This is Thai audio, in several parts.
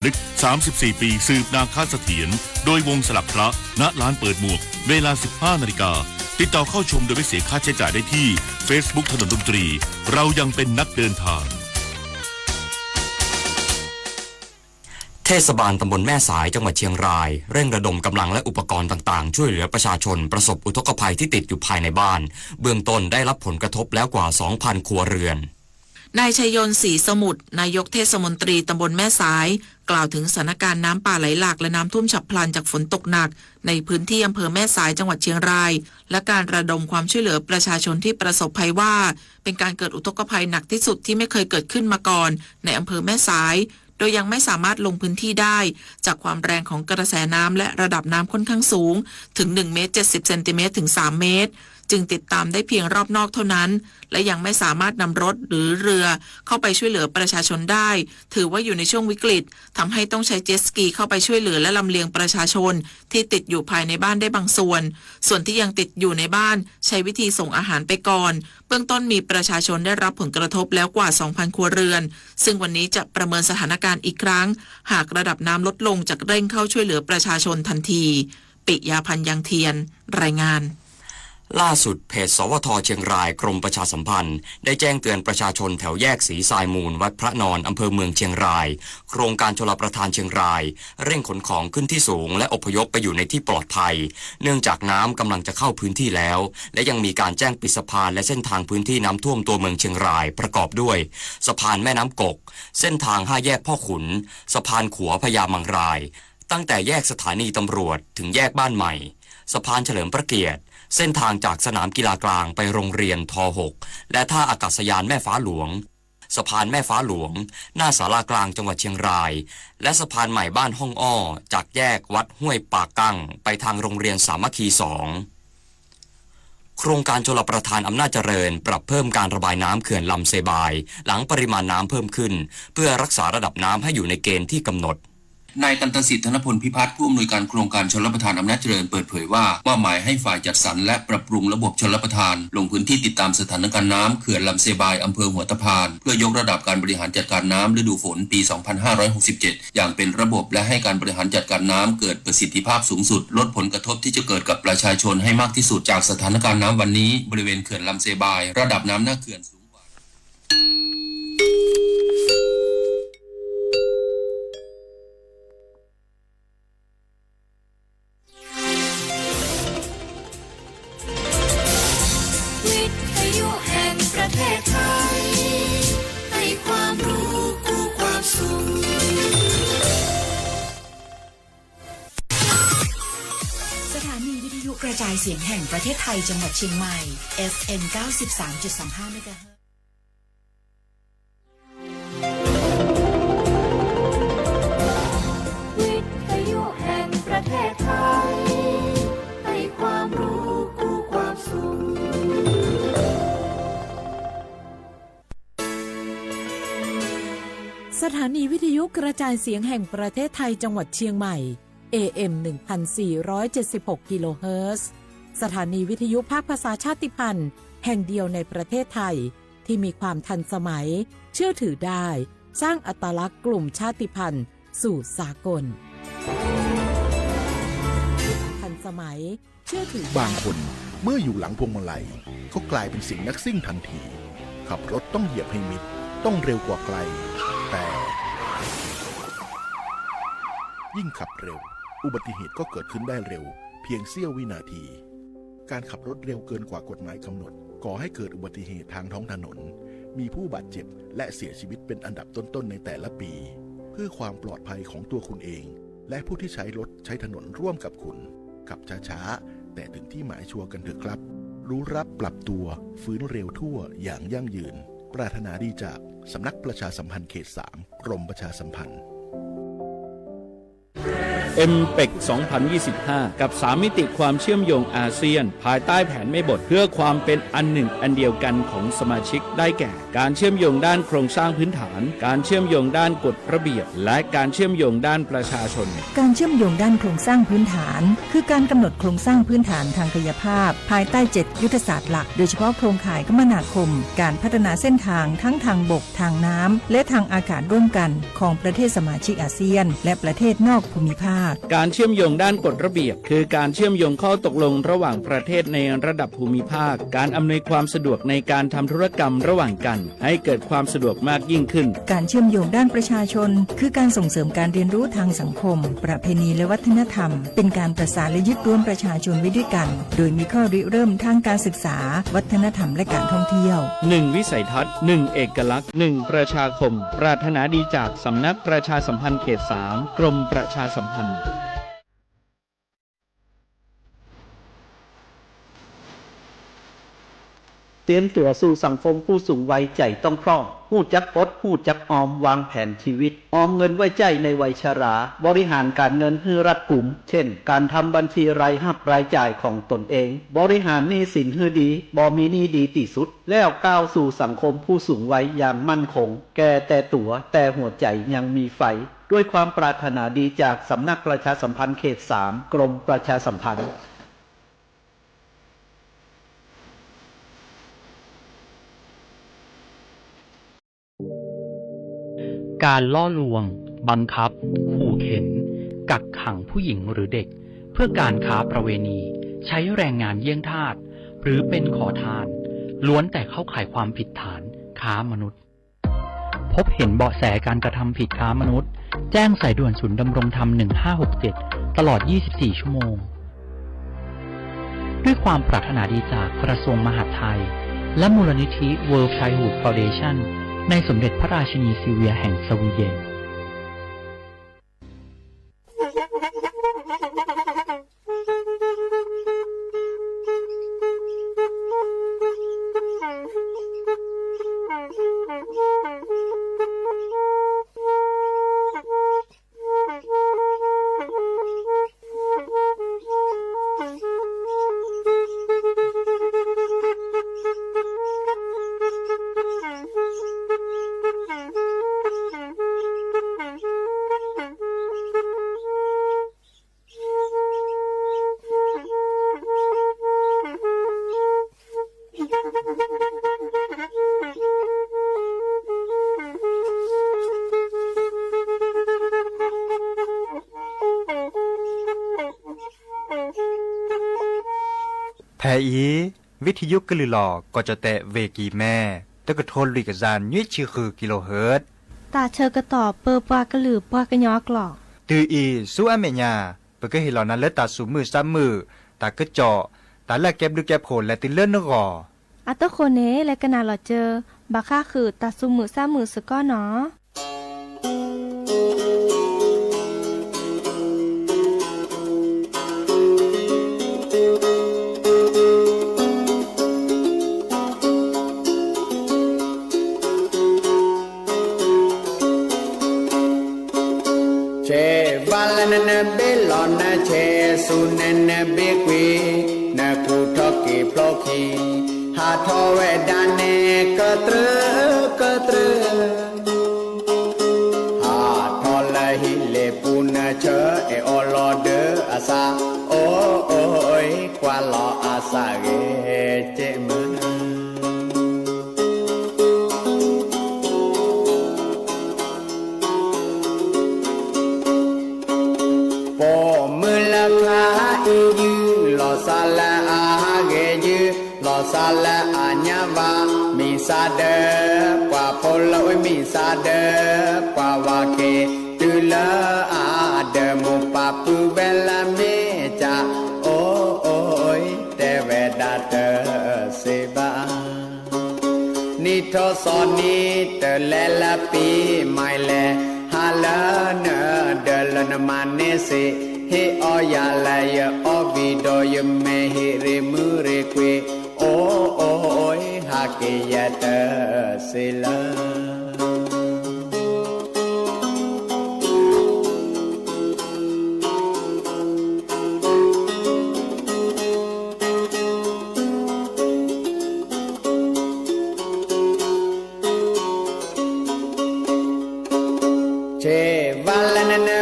ลึก34 ปีสืบนาคาเสถียรโดยวงสลักพระณลานเปิดหมวกเวลา 15 นาฬิกาติดต่อเข้าชมโดยไม่เสียค่าใช้จ่ายได้ที่ Facebook ถนนดนตรีเรายังเป็นนักเดินทางเทศบาลตำบลแม่สายจังหวัดเชียงรายเร่งระดมกำลังและอุปกรณ์ต่างๆช่วยเหลือประชาชนประสบอุทกภัยที่ติดอยู่ภายในบ้านเบื้องต้นได้รับผลกระทบแล้วกว่า 2,000 ครัวเรือนนายชัยยนต์ศรีสมุทรนายกเทศมนตรีตำบลแม่สายกล่าวถึงสถานการณ์น้ำป่าไหลหลากและน้ำท่วมฉับพลันจากฝนตกหนักในพื้นที่อำเภอแม่สายจังหวัดเชียงรายและการระดมความช่วยเหลือประชาชนที่ประสบภัยว่าเป็นการเกิดอุทกภัยหนักที่สุดที่ไม่เคยเกิดขึ้นมาก่อนในอำเภอแม่สายโดยยังไม่สามารถลงพื้นที่ได้จากความแรงของกระแสน้ำและระดับน้ำค่อนข้างสูงถึง1 เมตร 70 เซนติเมตรถึง 3 เมตรจึงติดตามได้เพียงรอบนอกเท่านั้นและยังไม่สามารถนำรถหรือเรือเข้าไปช่วยเหลือประชาชนได้ถือว่าอยู่ในช่วงวิกฤตทำให้ต้องใช้เจ็ตสกีเข้าไปช่วยเหลือและลำเลียงประชาชนที่ติดอยู่ภายในบ้านได้บางส่วนที่ยังติดอยู่ในบ้านใช้วิธีส่งอาหารไปก่อนเบื้องต้นมีประชาชนได้รับผลกระทบแล้วกว่า 2,000 ครัวเรือนซึ่งวันนี้จะประเมินสถานการณ์อีกครั้งหากระดับน้ำลดลงจะเร่งเข้าช่วยเหลือประชาชนทันทีปิยาพันธ์ยังเทียนรายงานล่าสุดเพจสวท.เชียงรายกรมประชาสัมพันธ์ได้แจ้งเตือนประชาชนแถวแยกศรีทรายมูลวัดพระนอนอำเภอเมืองเชียงรายโครงการชลประทานเชียงรายเร่งขนของขึ้นที่สูงและอพยพไปอยู่ในที่ปลอดภัยเนื่องจากน้ำกำลังจะเข้าพื้นที่แล้วและยังมีการแจ้งปิดสะพานและเส้นทางพื้นที่น้ำท่วมตัวเมืองเชียงรายประกอบด้วยสะพานแม่น้ำกกเส้นทาง5 แยกพ่อขุนสะพานขัวพญามังรายตั้งแต่แยกสถานีตำรวจถึงแยกบ้านใหม่สะพานเฉลิมพระเกียรติเส้นทางจากสนามกีฬากลางไปโรงเรียนท.6 และท่าอากาศยานแม่ฟ้าหลวงสะพานแม่ฟ้าหลวงหน้าศาลากลางจังหวัดเชียงรายและสะพานใหม่บ้านห้องอ้อจากแยกวัดห้วยปากกั้งไปทางโรงเรียนสามัคคี2โครงการชลประทานอำนาจเจริญปรับเพิ่มการระบายน้ำเขื่อนลำเซบายหลังปริมาณน้ำเพิ่มขึ้นเพื่อรักษาระดับน้ำให้อยู่ในเกณฑ์ที่กำหนดนายกันตสิทธิ์ธนพลพิพัฒน์ผู้อำนวยการโครงการชลประทานอำนาจเจริญเปิดเผยว่าหมายให้ฝ่ายจัดสรรและปรับปรุงระบบชลประทานลงพื้นที่ติดตามสถานการณ์น้ำเขื่อนลำเซบายอำเภอหัวตะพานเพื่อยกระดับการบริหารจัดการน้ำฤดูฝนปี 2567 อย่างเป็นระบบและให้การบริหารจัดการน้ำเกิดประสิทธิภาพสูงสุดลดผลกระทบที่จะเกิดกับประชาชนให้มากที่สุดจากสถานการณ์น้ำวันนี้บริเวณเขื่อนลำเซบายระดับน้ำหน้าเขื่อนสูงกว่ากระจายเสียงแห่งประเทศไทยจังหวัดเชียงใหม่ FM 93.25 เมกะเฮิรตซ์วิทยุแห่งประเทศไทยให้ความรู้คู่ความสุขสถานีวิทยุกระจายเสียงแห่งประเทศไทยจังหวัดเชียงใหม่ AM 1476 กิโลเฮิรตซ์สถานีวิทยุภาคภาษาชาติพันธุ์แห่งเดียวในประเทศไทยที่มีความทันสมัยเชื่อถือได้สร้างอัตลักษณ์กลุ่มชาติพันธุ์สู่สากลทันสมัยเชื่อถือบางคนเมื่ออยู่หลังพวงมาลัยก็กลายเป็นสิ่งนักซิ่งทันทีขับรถต้องเหยียบให้มิดต้องเร็วกว่าไกลแต่ยิ่งขับเร็วอุบัติเหตุก็เกิดขึ้นได้เร็วเพียงเสี้ยววินาทีการขับรถเร็วเกินกว่ากฎหมายกำหนดก่อให้เกิดอุบัติเหตุทางท้องถนนมีผู้บาดเจ็บและเสียชีวิตเป็นอันดับต้นๆในแต่ละปีเพื่อความปลอดภัยของตัวคุณเองและผู้ที่ใช้รถใช้ถนนร่วมกับคุณขับช้าๆแต่ถึงที่หมายชัวร์กันเถอะครับรู้รับปรับตัวฟื้นเร็วทั่วอย่างยั่งยืนปรารถนาดีจากสำนักประชาสัมพันธ์เขต 3 กรมประชาสัมพันธ์ MPEC 2025 กับ3มิติความเชื่อมโยงอาเซียนภายใต้แผนแม่บทเพื่อความเป็นอันหนึ่งอันเดียวกันของสมาชิกได้แก่การเชื่อมโยงด้านโครงสร้างพื้นฐานการเชื่อมโยงด้านกฎระเบียบและการเชื่อมโยงด้านประชาชนการเชื่อมโยงด้านโครงสร้างพื้นฐานคือการกำหนดโครงสร้างพื้นฐานทางกายภาพภายใต้7ยุทธศาสตร์หลักโดยเฉพาะโครงข่ายคมนาคมการพัฒนาเส้นทางทั้งทางบกทางน้ำและทางอากาศร่วมกันของประเทศสมาชิกอาเซียนและประเทศนอกภูมิภาคการเชื่อมโยงด้านกฎระเบียบคือการเชื่อมโยงข้อตกลงระหว่างประเทศในระดับภูมิภาคการอำนวยความสะดวกในการทำธุรกรรมระหว่างกันให้เกิดความสะดวกมากยิ่งขึ้นการเชื่อมโยงด้านประชาชนคือการส่งเสริมการเรียนรู้ทางสังคมประเพณีและวัฒนธรรมเป็นการประสานและยึดรวมประชาชนไว้ด้วยกันโดยมีข้อริเริ่มทางการศึกษาวัฒนธรรมและการท่องเที่ยว1วิสัยทัศน์1เอกลักษณ์1ประชาคมปรารถนาดีจากสำนักประชาสัมพันธ์เขต3กรมประชาสัมพันธ์เตรียมตัวสู่สังคมผู้สูงวัยใจต้องพร้อมหู้จักอดหู้จักออมวางแผนชีวิตออมเงินไว้ใจในวัยชราบริหารการเงินให้รัดกุมเช่นการทำบัญชีรายรับรายจ่ายของตนเองบริหารหนี้สินให้ดีบ่มีหนี้ดีที่สุดแล้วก้าวสู่สังคมผู้สูงวัยอย่างมั่นคงแก่แต่ตัวแต่หัวใจยังมีไฟด้วยความปรารถนาดีจากสำนักประชาสัมพันธ์เขต3กรมประชาสัมพันธ์การล่อลวงบังคับขู่เข็นกักขังผู้หญิงหรือเด็กเพื่อการค้าประเวณีใช้แรงงานเยี่ยงทาสหรือเป็นขอทานล้วนแต่เข้าข่ายความผิดฐานค้ามนุษย์พบเห็นเบาะแสการกระทำผิดค้ามนุษย์แจ้งสายด่วนศูนย์ดำรงธรรม1567ตลอด24ชั่วโมงด้วยความปรารถนาดีจากกระทรวงมหาดไทยและมูลนิธิ World Childhood Foundationในสมเด็จพระราชินีซิลเวียแห่งสวีเดนแทอีวิทยุกลือหลอกก็จะแตะเวกีแม่ตะกะทนลิกจานยุ้ยชื่อคือกิโลเฮิรตซ์ตาเชอกระตอบเปอปากระหลือปากระยอกหลอกตืออีสู้อเมญาเปก็เห็นเหล่านั้นและตาสูมือซ้ำมือตากระเจาะตาละแก็บดูแก็บโผลและติเลื่อนนกออัตโคเนและกนาหลอเจอบาค่าคือตาสูมือซ้ำมือสก้อเนาะนเบลอนนะเชสุนันนเบกวีนะกูทอกีพลอกีหาทอเวดานเนกตรหาทอละหิเลปูนะเชเออลอเดอาซาโอโอยกว่าลออาซาเกเจมึซาลาอาเกยืลอซาลาอาญาวามีซาเดกว่าพลอยมีซาเดกว่าวาเกตุลาอาเดมุปาปุเบลเมจาโอยเตเวดาเตเซบานิทอสอนิเตเลลปีไมเลฮาลาเนเดลนมาเนเซเฮออยาลายอวิโดยเมหิเรมุเรคเวโอโอยฮาเกยะเตเซลาป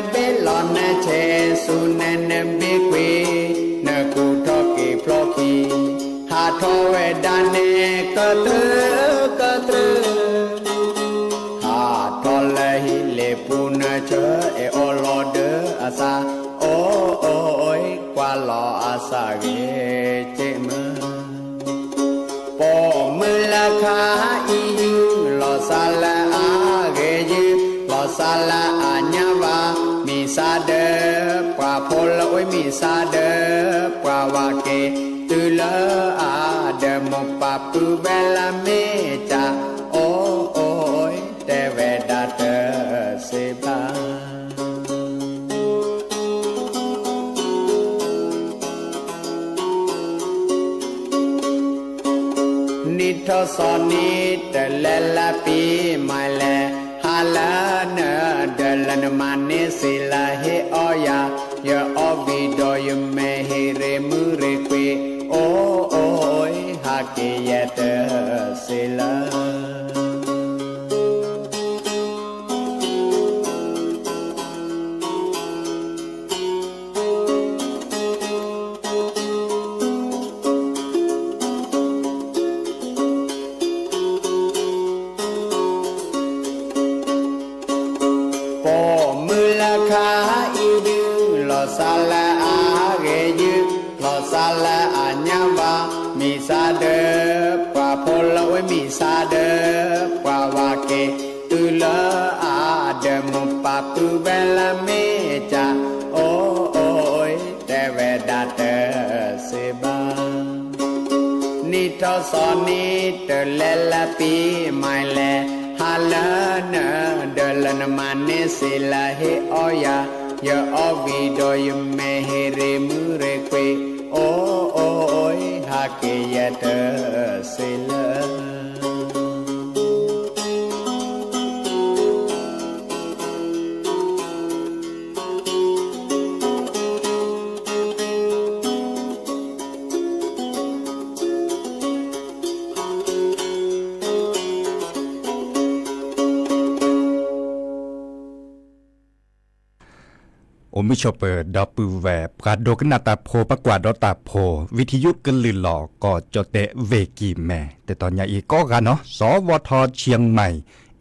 เบลอนเนเชสุนเนเบกวีเนกูทอกีพลอกีหาทอเวดานเนกะตรึกะตรึหาทอเลหิเลปูนเชเอโอโลเดอาซาโอโอยกว่าลออาซาเกเจมปอมือละคาอีลอซาลาอาเกยิลอซาลาอาญาวามีซาเดปว่าพลโอยมีซาเดปว่าวาเกตุลอาเดมปาปูเวลาเมจาโอโอยเตเวดาเตเซบานิทศนิตเลลปีมาเลฮาลาเนเดลนมานิสิลาเฮออยายออวิดอยเมเฮเรมุเรควีโอโอยฮาเกยเตสิลาซาลาอาเกยุลอซาลาอาญาวามีซาเดปว่าพลเวมีซาเดปว่าวาเกตุลอาเดมุปาปูเวลาเมจาโอโอยเตเวดาเตเซบานิทศนิตเลลปีมาเลฮาลาเนเดลนมานิสิลาเฮออยายออวิดอยเมเฮเรมุเรควีโอโอยฮาเกยเตเซลา โอมิชอเปิดดอปือแวบกาโดกนาตาโพประกวาดตาโพวิทยุกันลือหลอกก็จะเตะเวกีแม่แต่ตอนนี้อีกก็กันเนาะสวทเชียงใหม่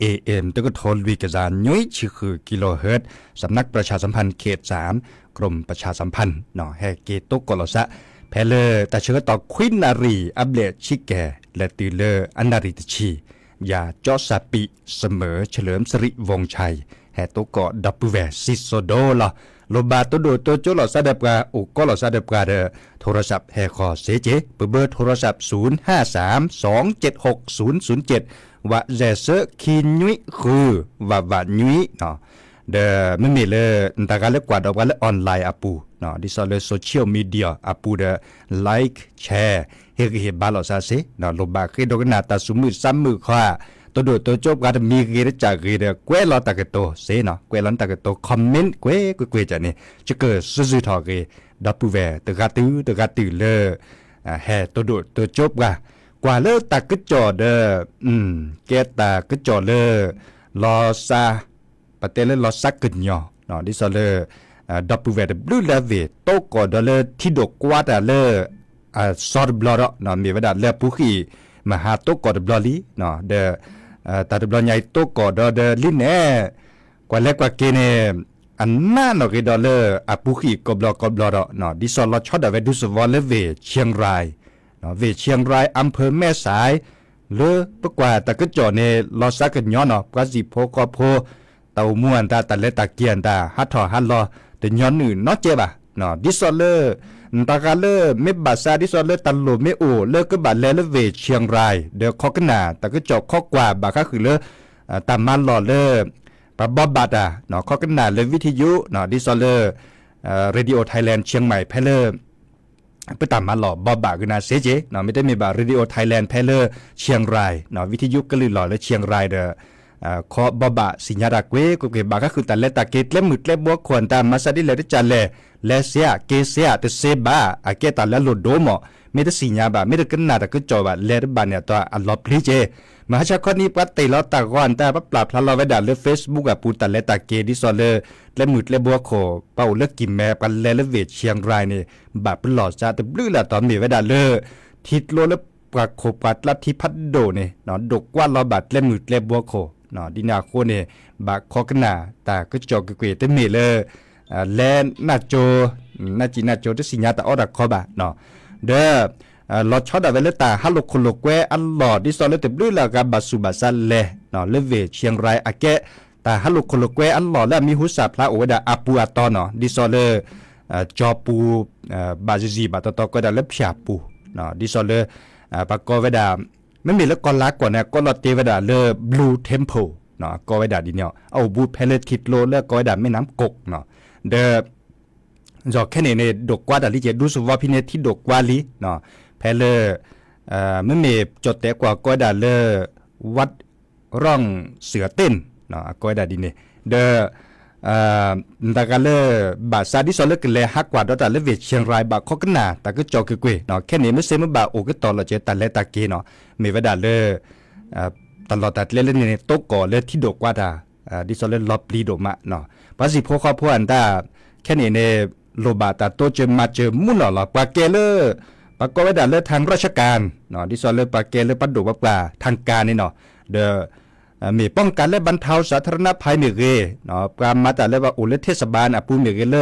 AM ตะก็โทนวิกจานย้อยชื่อคือกิโลเฮิรตซ์สำนักประชาสัมพันธ์เขต3กรมประชาสัมพันธ์เนาะแฮเกตุกกลสะแพเลแต่เชื่อต่อควินนารีอัปเดตชิแกและตือเลอันนาริตชียาจอสปิเสมอเฉลิมสิริวงชัยแฮตุกก็ดับเบิลแวซิโซโดละโลบาตัวโดตัวโจหลอซาเดบกาอุก็หลอซาเดบกาเดโทรศัพท์แฮคอเซเจเบอร์โทรศัพท์0532760007ว่าเจเซคินุยคือว่านุยเนาะเดไม่มีเลยตากาเล็กกว่าดอกว่าออนไลน์อาปูเนาะดิซอลโซเชียลมีเดียอาปูเดไลค์แชร์เฮกเฮบาลอซาเซเนาะโลบาคือดอกนาตาสุมือซ้ำมือขวาตัวดูตัวจบกันมีเรื่องจากเรื่องเกวลตากโตเสนาเกวลตากโตคอมเมนต์เกวจะเนี่ยจะเกิดสุดทอเกดับปูแวตกาตือเลแห่ตัวดูตัวจบกันกว่าเลตากจอเดแกตากจอเลลอซาปะเตเลลอซักกันยอเนาะดิซอเลดับปูแวบลูเลเวโตกอดเลที่ดกกว่าแต่เลซอดบลอร์เนาะมีเวลาเลปุขีมหาโตกอดบลอลีเนาะเดตาดบลอใหญ่โตกอดเดลินเอกว่าเล็กกว่าเกเนอันน่าเนาะกิดอเลอปุขีกบลอเนาะดิซอลชอดเวดุสวอลเวเชียงรายเนาะเวเชียงรายอำเภอแม่สายเลปกว่าตะกจอเนลอซักกันย้อนเนาะกว่าสิโพกอโพเตาม่วนตาตะเลตะเกียนตาฮัดทอฮัดลอแต่ย้อนอื่นเนาะเจ็บอ่ะเนาะดิซอลตากาเลเมบาซาดิซอเลตันโลเมโอเลก็บาเลเวเชียงรายเดคอกนาตะก็จอกคอกว่าบาก็คือเลตามมันหล่อเลปะบอบบัดอ่ะเนาะคอกนาเลวิทยุเนาะดิซอเลเรดิโอไทยแลนด์เชียงใหม่เพลเลไปตามมันหล่อบอบาคือนาเซเจเนาะไม่ได้มีบาเรดิโอไทยแลนด์เพลเลเชียงรายเนาะวิทยุก็เลยหล่อและเชียงรายเดขอบอบะสิญญาดักเวก็เก็บบาก็คือแต่เลตะเกตและมึดและบัวควรตามมาซาดิเลจันเลและเสียเกเสียแต่เซบาอาเกตาและโลโดโมไม่ได้สิญญาบะไม่ได้กันนาแต่ก็จอบะเลบาเนี่ยตัวอัลลอพลีเจ มหาชาคนี้ปัตติเราตะก่อนแต่ปรับพลันเราไว้ด่าเลือ Facebook อ่ะปูตันและตะเกดิซอเลอร์และมืดและบัวโคเป้าเลิกกินแม่ปันและเวทเชียงรายนี่บาปหลอดจ้าแต่บลื้อละตอนมีไว้ด่าเลอทิดโลและปากโคปัดลัทธิพัดโดนี่เนาะดกว่าเราบาดและมืดและบัวโคเนาะดินาโคนี่บาคอกนาแต่ก็จอกเกยเตมีเลอและนาโจนาจีนาโจจะสิญญาตะออดักคอบะเนาะเด้อลอดช็อตเอาไว้เลยตาฮัลโหลคนโลกแวอันหลอดดิซอเลต็บลื้อละกับบาสุบาซันเลเนาะเลเวเชียงรายอะแกตาฮัลโหลคนโลกแวอันหลอดและมีหุสาพระโอเวดาอาปูอาตอเนาะดิซอเลจอปูบาจีบาตอก็ได้เล็บฉาปูเนาะดิซอเลปากกอเวดาไม่มีแล้วก็ลักกว่านะก็ลอดเตเวดาเลบลูเทมเพลเนาะก็เวดาดิเนี่ยเอาบูเพลทิดโลแล้วก็เวดาแม่น้ำกกเนาะเดจอแค่ในดกกว่าดาลิเจดูสุว่าพิเนที่ดกกว่าลีเนาะแพเลไม่มีจดแต่กว่าก็ได้เลวัดร่องเสือเต้นเนาะก็ได้ดิเนี่ยเดตะกันเลบาซาดิซอลเลกเลฮักกว่าดอตาเลเวเชียงรายบาคอกนาตะก็จอกกวยเนาะแค่นี้ไม่เซมบาโอก็ตอละเจตันเลตะเกเนาะมีเวดาเลตลอดแต่เล่นในโต๊ะก่อเลที่ดกกว่าดาดิซอลเลลอบลีโดมาเนาะภาษีพวกเขาพวกอันดาแค่นี้ในโลบาตาโตเจมาเจมุนหล่อปาเกเลปากก็ไว้ด่าเลือทางราชการเนาะดิซอเลปากเกเลปัดดูปลาทางการนี่เนาะเดมีป้องกันและบรรเทาสาธารณภัยเมเกเนาะปรามาแต่เลยว่าอุเลเทศบาลปูเมเกเล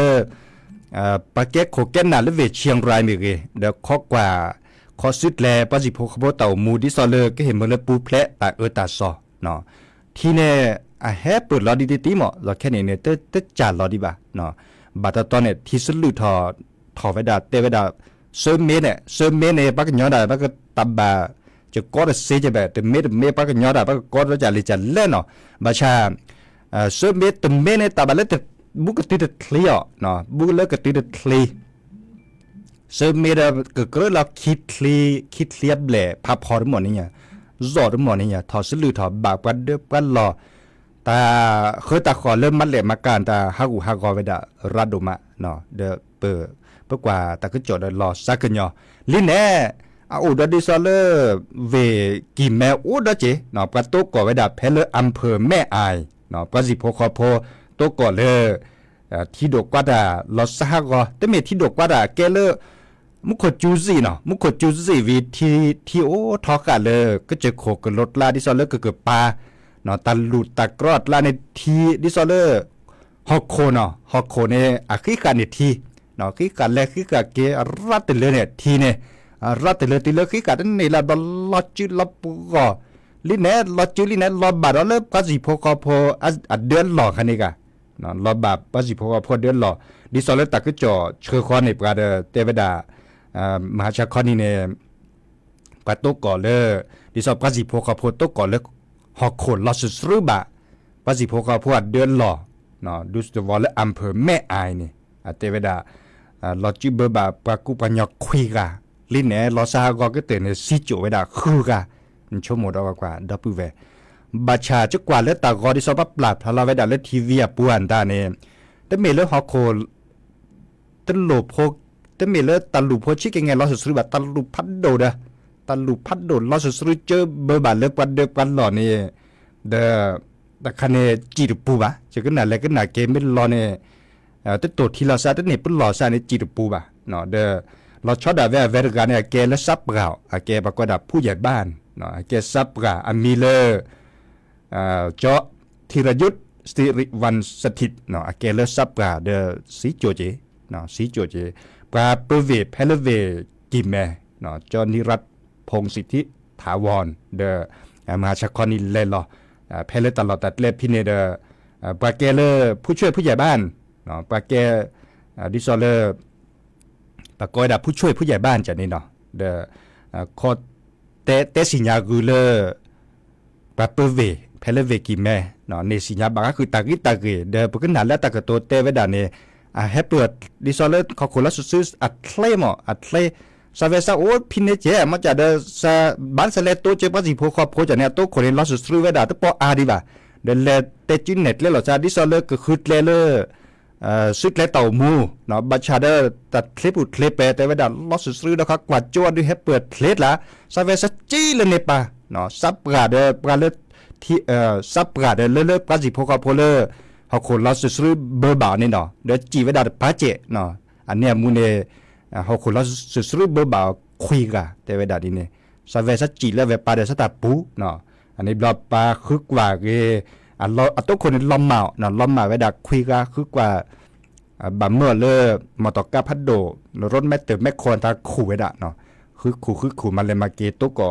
ปากเกโคเกนนาและเวเชียงรายเมเกเดข้อกว่าข้อสุดแลปฏิโพคโบเต่ามูดิซอเลก็เห็นเมื่อปูเพลตาตาซอเนาะที่เนี่ยแฮปเปิดลอดีตีหมอเราแค่นี้เนี่ยเตจ่าลอดีบ่าเนาะบัดตอนเนี่ยที่สุดลุทอไว้ด่าเตไว้ด่าเสริมเมเนี่ยปักยอดได้ปักตับบาจะกอดเสียจะแบบแต่เมปักยอดได้ปักกอดแล้วจะเลยจะเล่นเนาะบัชาเสริมเมแต่เมเนี่ยตับแล้วแต่บุกติดเคลียเนาะบุกแล้วก็ติดเคลีเสริมเมเนี่ยก็เราคิดเคลียบแหล่พับพอทั้งหมดนี่เนี่ยจอดทั้งหมดนี่เนี่ยทอสลือทอบากกันเดือบกันรอแต่เคยตาขอเริ่มมัดแหล่มาการแต่ฮักกอไว้ด่ารัดดูมาเนาะเดเปิดเพื่อกว่าแต่ก็จดรอสักกันยอลินแน่อุดดิซอเลอร์เวกิแมอุดเจเนาะประตูก่อไว้ดับเพลอำเภอแม่อายเนาะประสิโพคอโพตัวก่อเลที่ดกกว่าดาลอสฮากอแต่เมที่ดกกว่าดาเกเลมุขจูซีเนาะมุขจูซีวีที่โอทอกะเลยก็จะโคกรถลาดิซอเลอร์ก็เกิดปลาเนาะตันหลุดตะกรอดลาในทีดิซอเลอร์ฮอกโคเนาะฮอกโคในอาคิการในทีเนาะคือการแลคือการเกรัดเลยเนี่ยทีเนี่ยรัดเลยทีเลยคือการนี่ละบลอจิลปุกอลิเน่ลอจิลิเน่ลอบาดเลยภาษีพกพเดือนหล่อคันนี้กะเนาะลอบาภาษีพกพเดือนหล่อดิซอลตักก็จ่อเชื่อคอนในปราเตวดามหาชาคอนี่เนี่ยปะโตก่อเลยดิซอภาษีพกพโตก่อเลยหอกโคนลอสุสรืบะภาษีพกพเดือนหล่อเนาะดูสวอลและอำเภอแม่อายนี่เตวดาลอจิเบอร์บาปากุปัญญาคุยกาลินเน่ลอซากก็เตือนสิจุเวดาคือกาชั่วโมงดอกว่าดับเวบัชาจะกว่าเลือตากอดิซอปปราบทะเลาเวดาเลือทีวีปวนตาเนี่ยแต่เมเลือฮอกโคตลุโพแต่เมเลือตลุโพชิกยังไงลอสุสรุบตลุพัดโดดะตลุพัดโดดลอสุสรุเจอเบอร์บาเลือปันเดือปันหล่อนี่แต่คันเนจีดปูบะจะก็หนาเล็กก็หนาเกมไม่รอเนี่ยแต่ตัวที่เราซาแต่เนี่ยปุ่นหล่อซาเนี่ยจีดปูบะเนาะเราชอบด่าเวรการเนี่ยแกและซับเปล่าแกประกอบดับผู้ใหญ่บ้านเนาะแกซับกามีเลอเจาะธีรยุทธสิริวันสถิตเนาะแกและซับกาสีโจเจเนาะสีโจเจปลาเปเวเพลเวกิมแมเนาะจอนิรัตพงศิทธิถาวรมหาชคนิเลลอเพลตลอดตัดเล็บพี่เนี่ยปลาแกเลผู้ช่วยผู้ใหญ่บ้านเนาะปลาแกดิซอเลปากอยดาผู้ช่วยผู้ใหญ่บ้านจะนี่เนาะคอเตสิญญากูเลปาเปเวเพลเวกิแม่เนาะเนสิญญาบางก็คือตากิตาเกปกนาแล้วตากโตเตเวดาเนี่ยแฮปเปิดดิซอเลขอคนละซื้ออัดเคลมอัดเคลซาเวซาโอพินเนเจมันจะซาบ้านเสเลโตเจปัสิโพคอโพจะเนี่ยโตคนละซื้อเวดาตปออาดีบ่าเลเตจินเน็ตเลยหรอซาดิซอเลก็คือเลสุดและเต่ามูเนาะบัชชาเดอร์ตัดคลิปอุดคลิปไปแต่ว่าดันลอสซื้อนะครับกวาดจวดด้วยให้เปิดคลิปละซาเวสจี้เลยเนี่ยปะ เนาะซับปราเดปราเลที่ซับปราเดเลปราจิพกพลเฮาคนเราซื้อเบอร์บ่าวนี่เนาะเดจีเวดาปาเจเนาะอันเนี้ยมูเนเฮาคนเราซื้อเบอร์บ่าวคุยกะแต่เวดาดิเนซาเวซัจีเลเวปาเดสตาปูเนาะอันนี้บลอปาคึกว่าเกอันเราตุกคนลอมมาเนาะลอมมาเวดาคุยกะคึกว่าบาเมื่อเลมอตอกาพัดโดรถแม่เติมแม่คอนตาขู่เวดาเนาะคือขู่มาเลยมาเกตุก็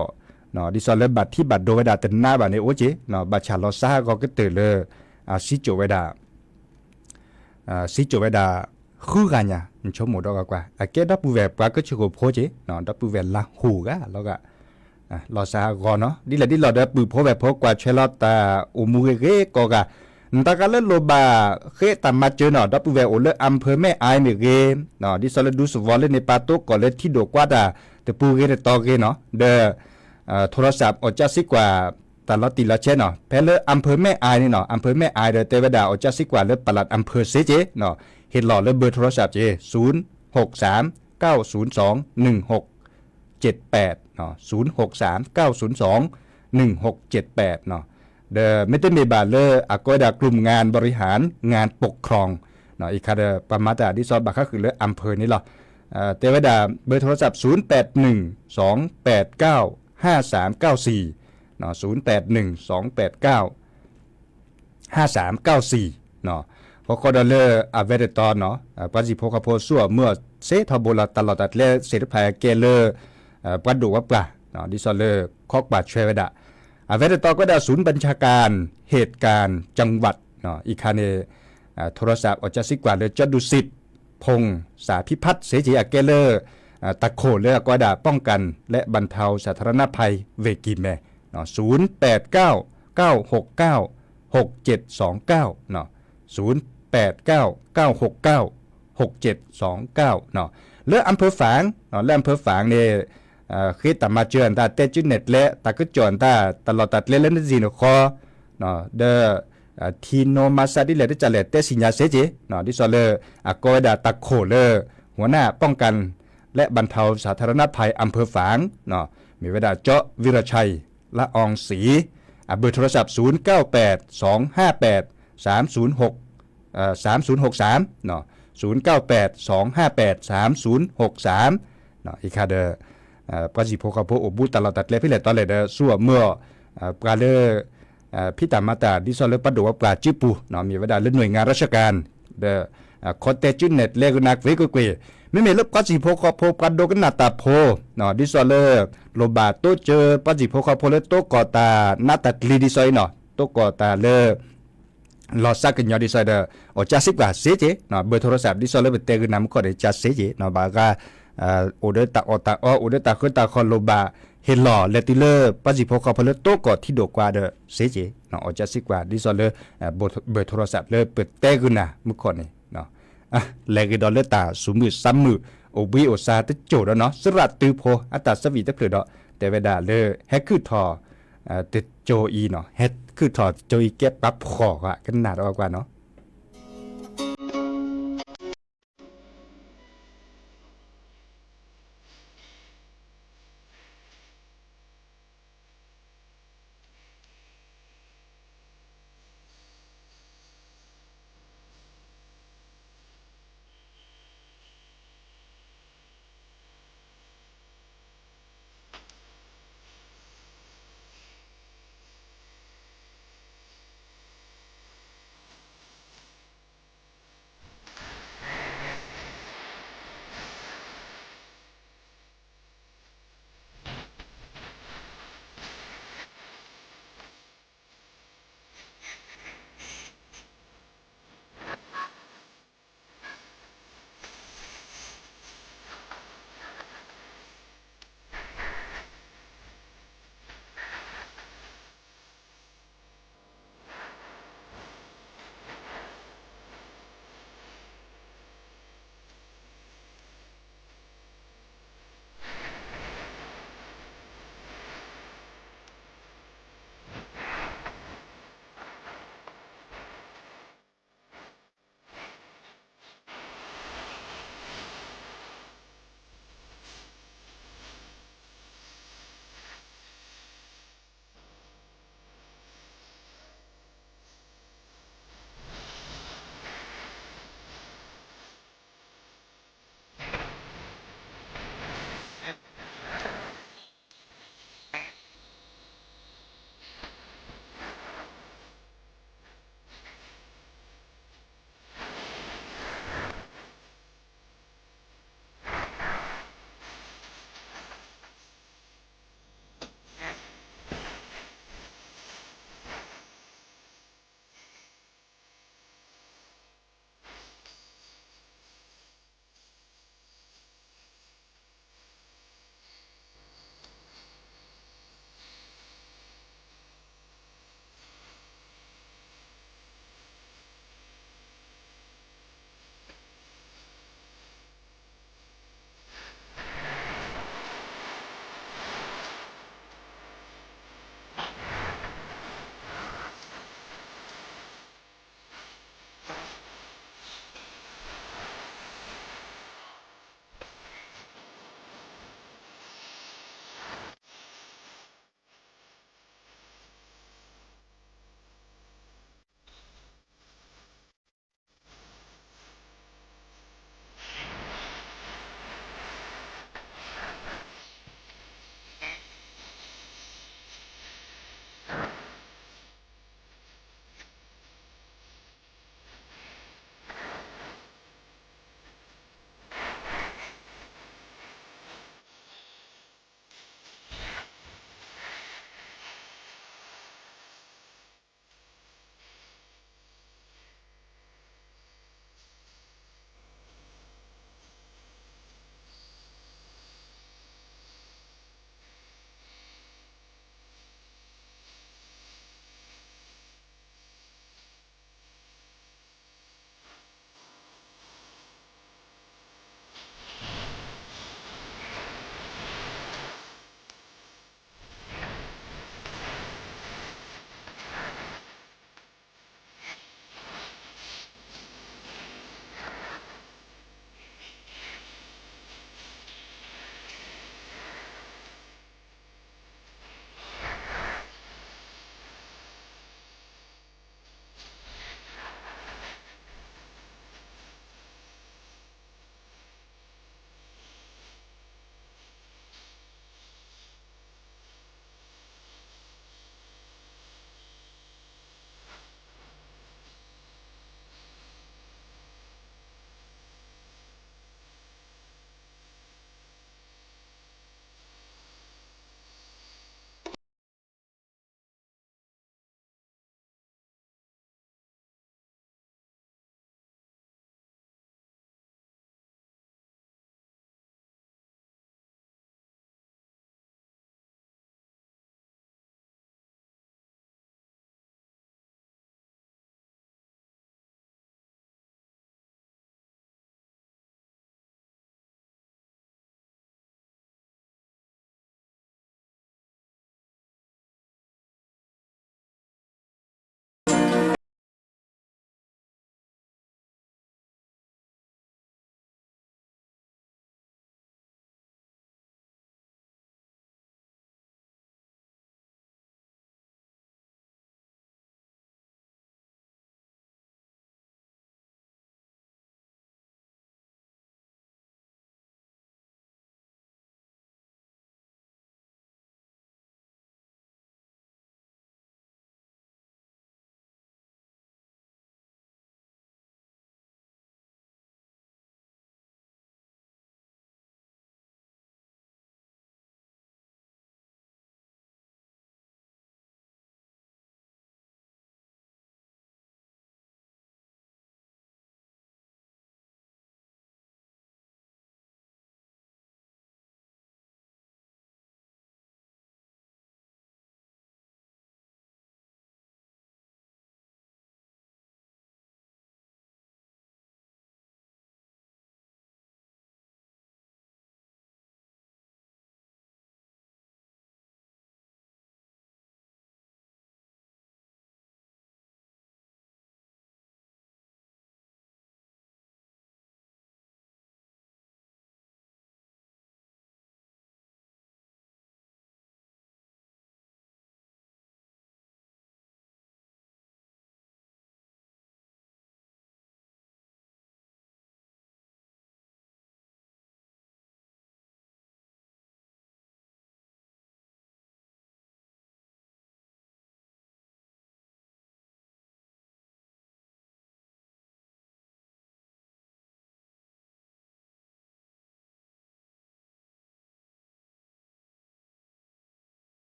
เนาะดิซอลเลบัดที่บัดโดเวดาเต็นหน้าบัดนี้โอเจเนาะบัดชาลอซ่าก็เตเลยซิโจเวดาซิโจเวดาคือกันเนี่ยชมหมดกว่าเกดับปูเวปาก็ชิโกโพเจเนาะดับปูเวลาหูกะแล้วก็ลอซากอเนาะดิละดิลอดับปูโพเวโพกว่าเชลอตาอุมูเกก็กะตากาเลโลบาเคตามาเจอเนาะดับปูเวโอเลอำเภอแม่อายเมเกเนาะดิซอลดูสวอลเลในปาโตก็เลที่โดกว่าดาแต่ปูเกตอเกเนาะเดโทรศัพท์อจะสิกว่าแต่ละตีละเช่นเนาะเพลอำเภอแม่อายนี่เนาะอำเภอแม่อายเดเตเวดาอจะสิกว่าเลปลัดอำเภอเซเจเนาะเฮ็ดหล่อเลเบอร์โทรศัพท์เจ0639021678เนาะ0639021678เนาะเดเมเตเมบาเลอะก็ดากลุ่มงานบริหารงานปกครองเนาะอีกคาเดประมาตาดิซอดบักก็คือเลอำเภอนี่หรอเตเวดาเบอร์โทรศัพท์0812895394เนาะ0812895394เนาะพอคอดเลอร์อเวเดตอนเนาะปัจจิพกโพซัวเมื่อเซทบลตลอดตัดเลเสรภายเกเลอร์ปัดดูว่าปลาเนาะดิซอเลอร์คอกบาดเชเวดาอเวเดตอก็ได้ศูนย์บัญชาการเหตุการณ์จังหวัดเนาะอีคาเนโทรศัพท์ออกจะสิกว่าเลยจะดุสิตพงสาพิพัฒน์เสจีอาเกเลอร์ตะโขเลอก็ได้ป้องกันและบรรเทาสาธารณภัยเวกิแมเนาะ0899696729เนาะ0899696729เนาะเลืออำเภอฝางเนาะเลืออำเภอฝางเนี่ยคือตามาเจอตาเตจุเน็ตและตาก็จอนตาตลอดตัดเล่นๆจีนคอเนาะเดทีโนมาซาดิเลตจะเลเตสิญญาเซเจเนาะดิซอเลอากอยดาตะโขเลหัวหน้าป้องกันและบรรเทาสาธารณภัยอำเภอฝางเนาะมีเวลาเจาะวิรชัยละอองศรีเบอร์โทรศัพท์0982583063เนาะ0982583063เนาะอีคาเดปัจจิพกโพอบุตลอดตัดเลพิเลตอเลเดซัวเมื่อปลาเลพิตามาตาดิซอเลปัดดูว่าปลาจิปูเนาะมีเวลาเล่นหน่วยงานราชการเดคอนเตจุเน็ตเลกนักเวกุเกไม่มีเล็บปัจจิพกโพปัดโดกันนาตาโพเนาะดิซอเลโลบาโตเจอปัจจิพกโพเลโตกอตานาตัดลีดิซอยเนาะโตกอตาเลลอสักกันยอดิซอยเดอจัสิกว่าเซเจเนาะเบอร์โทรศัพท์ดิซอเลเบเตกนำก็ได้จัเซเจเนาะบากาโอเดตาอตาอโอเดตาคือตาคอนโลบาเฮลอเลติเลปัจจิพกพลโตกอที่โดกว่าเดเซเจเนาะอจัสิกว่าดิซอเลเบอร์โทรศัพท์เลเปิดเตกุนะมุกคนนี่เนาะเลกดอลเลตาสุมือซ้ำมือโอบิโอซาตะโจดเนาะสระตือโพอัตตาสวีตะเพลดแต่เวดาเลแฮกคือทอติโจอีเนาะเฮ็ดคือถอดโจอีเก็บปั๊บขอกอ่ะกันหนาดออกกว่าเนาะ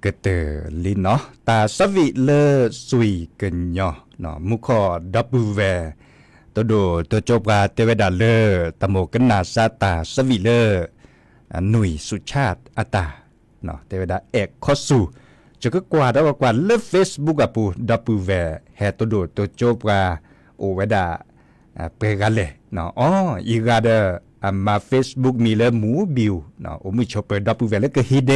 ก็เตอลินเนาะตาสวิเลสุยกันเนาะเนาะมุขอดับเวตัวโดตัวจบกาเตเวดาเลตะโมกันนาซาตาสวิเลหนุ่ยสุชาติอาตาเนาะเตเวดาเอกคอสูจะก็กว่าดกว่าเลิฟเฟซบุ๊กอะปูดับเวแฮตัวโดตัวจบกาโอเวดาเปกันเลยเนาะอ๋ออีกาเดมาเฟซบุ๊กมีเลหมูบิวเนาะโอมิชอเปดับเวแล้วก็ฮิเด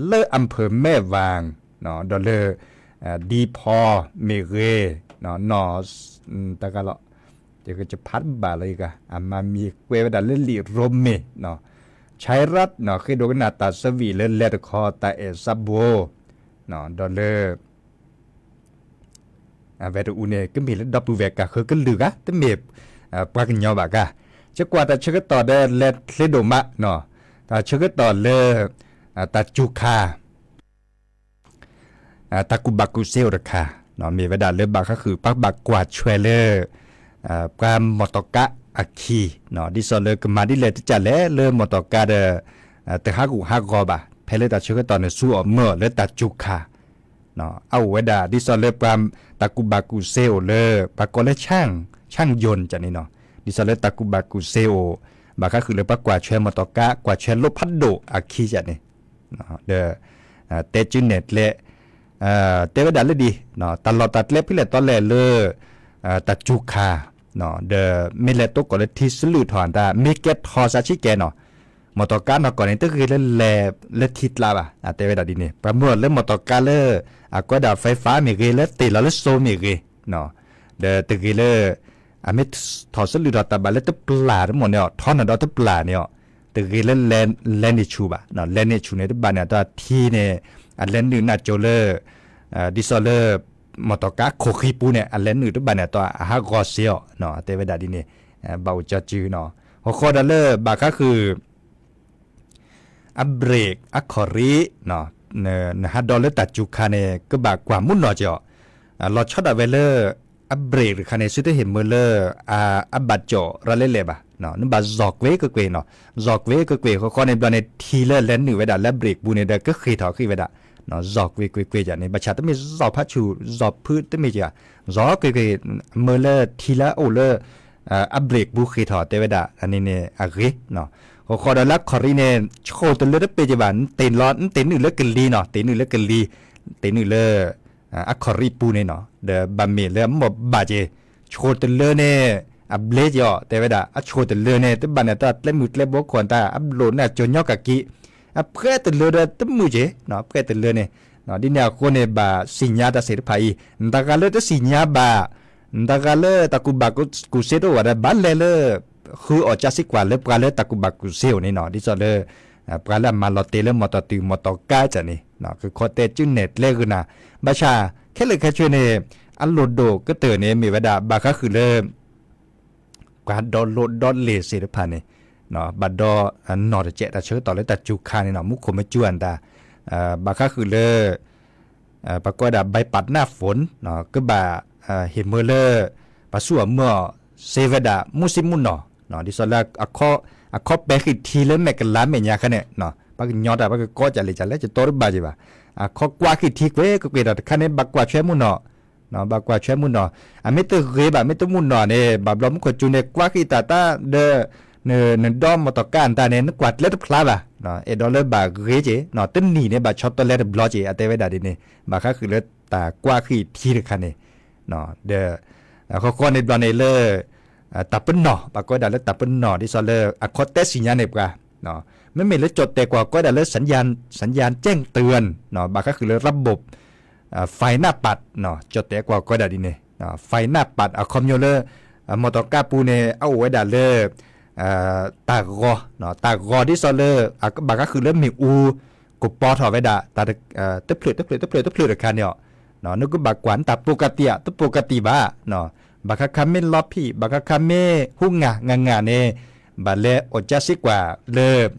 เลออำเภอแม่วางเนาะดอเลดีพอเมเรเนาะนอตะกะละเดี๋ยวก็จะพัดบาเลยกะมามีเวดาเลลีโรเมเนาะใช้รัฐเนาะคือโดกนาตาสวีเลเลดคอตาเอซับโบเนาะดอเลเวดอุเนก็มีแล้วดับเวกะคือก็ลือกะแต่เมบปากญอบากะจะกว่าแต่ชกต่อได้เลดเลโดมะเนาะถ้าชกต่อเลตาจูคาตากุบักุเซลราคาเนาะมีเวลาเลือกบักก็คือปักบักกวาดช่วยเลกามมอตกะอาคีเนาะดิซอเลกมาดิเลติจ่าเลมอตกะเดแต่ฮักกอบะเพลตาชื่อตอนสู้อเมื่อเลตาจูคาเนาะเอาเวลาดิซอเลกามตากุบักุเซลเลปักก็เลช่างยนต์จันนี่เนาะดิซอเลตากุบักุเซลบักก็คือเลปักกวาดช่วยมอตกะกวาดช่วยลบพัดโดอาคีจันนี่เดเตจิเน็ตเลเตวดาเลดีเนาะตลอดตัดเล็บพี่เลตอนแลเลตัดจูคาเนาะเดเมเลตก็เลยที่สลุถอนตาเมเกตทอซาชิแกเนาะมอตอกาเนาะก่อนนี้ก็คือเลทิดลาบะเตวดาดีนี่ประมวลเลมอตอกาเลก็ดาไฟฟ้าเมเกเลติแล้วเลโซเมเกเนาะเดตะกีเลเมทอสลุถอนตาบาเลตปลาทั้งหมดเนี่ยทอนดอตปลาเนี่ยแต่คือเล่นในชูบะเนาะเล่นในชูในตัวบ้านเนี่ยตัวที่เนี่ยเล่นหนึ่งน่าโจเลดิซอเลมอตกะโคคีปูเนี่ยเล่นหนึ่งตัวบ้านเนี่ยตัวฮากอเซียเนาะแต่เวลาดีเนี่ยเบาจะจือเนาะหัวข้อดัลเลอร์บาก็คืออัเบรกอัคอรีเนาะนะฮะดอลเลอร์ตัดจุคาเนี่ยก็บากกว่ามุ่นเนาะเจ้าเราชอบดับเวลเลอร์อัเบรกหรือคาเนี่ยสุดที่เห็นเมื่อเลอร์อับัดโจเราเล่นเลยบะเนาะนั่นบาจอกเวก็เกวเนาะจอกเวก็เกวเขาในบ้านในทีเลอร์เล่นหนึ่งเวลาและเบรกบูเนี่ยเด็กก็ขี่ถอขึ้นเวลาเนาะจอกเวเกวจากในประชาต้องมีจอกพัชชูจอกพืชต้องมีจ้ะจอกเกวเมื่อเลอร์ทีละโอเลอร์อัเบรกบูขี่ถอเตเวดาอันนี้เนี่ยอะเกเนาะเขาได้รับคอรีเนี่ยโชว์ตัวเลือดเป็นจีบันเต็นร้อนเต็นหนึ่งเลือดกันลีเนาะเต็นหนึ่งเลือดกันลีเต็นหนึ่งเลือดอะคอรีปูเนี่ยเนาะเดบัมเมเลือดหมดบาเจโชว์ตัวเลือดเนี่ยอับเลจย่อแต่เวลาอัชโชว์ตัวเลือดเนี่ยตัวบันเนี่ยตัวเล่นมือเล่นบกขวัญตาอับโหลดเนี่ยจนย่อกะกี้อับเพื่อตัวเลือดตัวมือเจเนาะเพื่อตัวเลือดเนี่ยเนาะดิเนี่ยคนเนี่ยบาสิญญาตาเสด็จไปตากาเลตัวสิญญาบาตากาเลตะกุบากุเซโตว่าได้บัลเลเลคือออกจากสิกว่าเลปกาเลตะกุบากุเซลนี่เนาะดิจอเลปกาเลมาลอเตเลมอตติมอตกาจะนี่เนาะคือคอเตจุเน็ตเลคือนะบาชาแค่เลยแค่ช่วยเนี่ยอัลโลโดก็เตือนเนี่ยมีเวลาบาก็คือเลการดอลโลดอลเลเสด็จพันเนี่ยเนาะบัดดอนอเจตาเชื่อต่อเลยแต่จุคานี่เนาะมุขไม่จวนตาบาก็คือเลปรากฏว่าใบปัดหน้าฝนเนาะก็บาเห็นเมื่อเลปะสัวเมื่อเซเวดามุสิมุนเนาะดิสอลาอะคอแบกทีเลแมกลาเมญาคะเนี่ยเนาะปะกญอดาปะก็จะเลยจะแล้วจะโตรบาจิบาอะคอกว่าคิทีเกก็เกดคะเนี่ยบักกว่าเชมุนเนาะบักกว่าเชมุนเนาะอะเมตเรบะเมตมุนเนาะเนี่ยบาบลอมก็จุเนกว่าคิตาตาเดเนดอมมอตกานตาเนี่ยนกวาดเล็ดพลาบะเนาะเอดอลเลบาเรเจเนาะตึ้นนี่เนี่ยบาช็อตตอเลดบลอเจอะเตเวดาดิเนี่ยบาก็คือเลตากว่าคิทีคะเนี่ยเนาะเดเขาก็ในบลอนเลอร์ตับเป็นหนอปากก็ได้แล้วตับเป็นหนอที่ซอเลอร์อะคอเตสสัญญาณเนี่ยกว่าเนาะไม่มีเลยจดแต่กว่าก็ได้แล้วสัญญาณแจ้งเตือนเนาะบางก็คือเลยระบบไฟหน้าปัดเนาะจดแต่กว่าก็ได้ดีเนี่ยเนาะไฟหน้าปัดอะคอมโยเลอร์มอเตอร์กาปูเนี่ยเอาไว้ได้เลยตากอเนาะตากอที่ซอเลอร์บางก็คือเริ่มมีอูกบปอถอไว้ได้ตาตะเพลือกันเนี่ยเนาะนึกว่าบักกวนตับปกติอะตัวปกติบ้าเนาะบักคาเมลอพี่บักคาเมหุ่งงางเนบัเลอจัสิกว่าเลป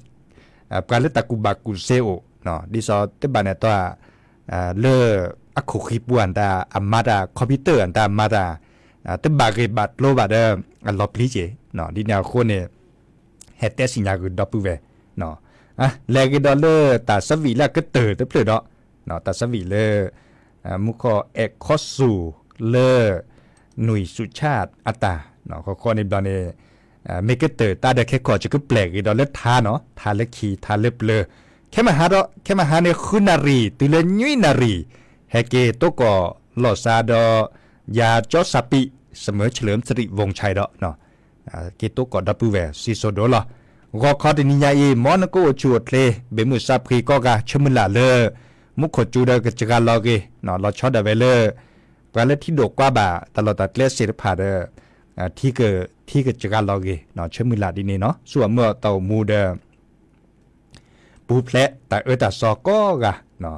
กาเลตะกุบักกุเซโอเนาะดิซอเตบานตัวเลอะโคคิปวันตาอามาดาคอมพิวเตอร์อันตามาดาเตบากบัดโลบาเดลอปลีเจเนาะดิแนวคนเนี่ยเฮตเตสิญญากุดอปูเวเนาะแลกดอลเลอร์ตาสวีละก็เตอเตเพลด เนาะตัสวีเลมุขเอกคอสูเลหนุ่ยสุชาติอัตตาเนาะข้อในบลาเนี่ยเมกเตอร์ตาเดแค่ก่อจะก็แปลกอีดอลเลทาเนาะทาเลขีทาเลเปลแค่มาหาเนี่ยคุณนารีตุเลยุยนารีเฮเกโตก่อหลอซาดอยาจอสปิเสมอเฉลิมสิริวงศ์ชัยเนาะเกโตก่อดับเบิลแวซิโซโดลกอคอดินิยาเอมอนโกชวดเลเบมุซาพรีก็กะชมุลาเลมุขจูดกจกาลอเกเนาะลอชอดเวเลปาเลที่ดกกว่าบาตลอดตัดเลสิรพาเดที่เกิดจากการลอเกเนาะเชื่อมือหลาดีนี่เนาะส่วนเมื่อเต่ามูเดปูแพละแต่แต่ซอก็กะเนาะ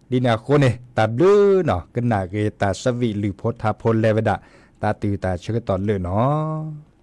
ดีนาโคเนตาบลือเนาะกันนาเกตาสวีหรือโพธาพลเลวดะตาตือตาเชื่อตอนเลยเนาะ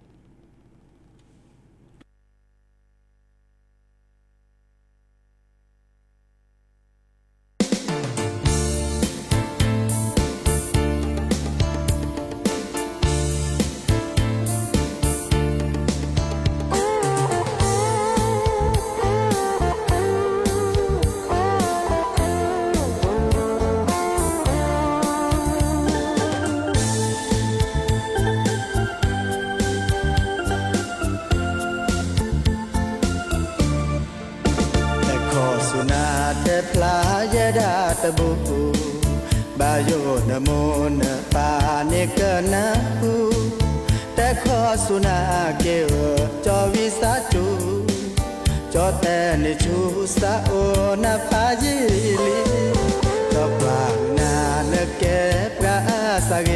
พลายดาตบุบาโยนโมนปาเนกนาหูแต่ขอสุนาเกวจอวิสาจูจอแต่ในชูสาโอนาพายิลีจอปลานาเนเกปราสเก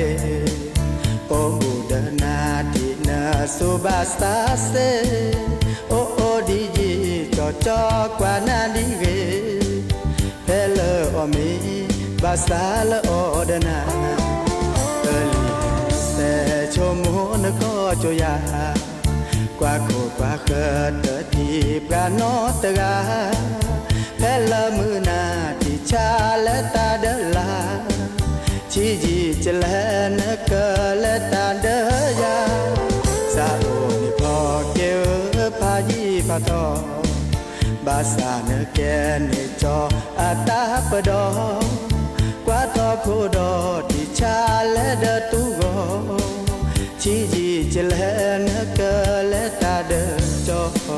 โอบูดนาดินาสุบาสตาเซโอโอดีจีจอจอกว่านาดีเกHello omi basala odana early se chomo na ko choya kwa ko kwa khat ti prano taga Hello muna ti cha la ta de la chi ji chla na ka la ta de ya sa o ni pho ke pha ji pha thoบาสาเนแกเนจออาตาปดอกว่าทอโคดอที่ชาและเดตุโกชีจีเจเลนเกและตาเดจอขอ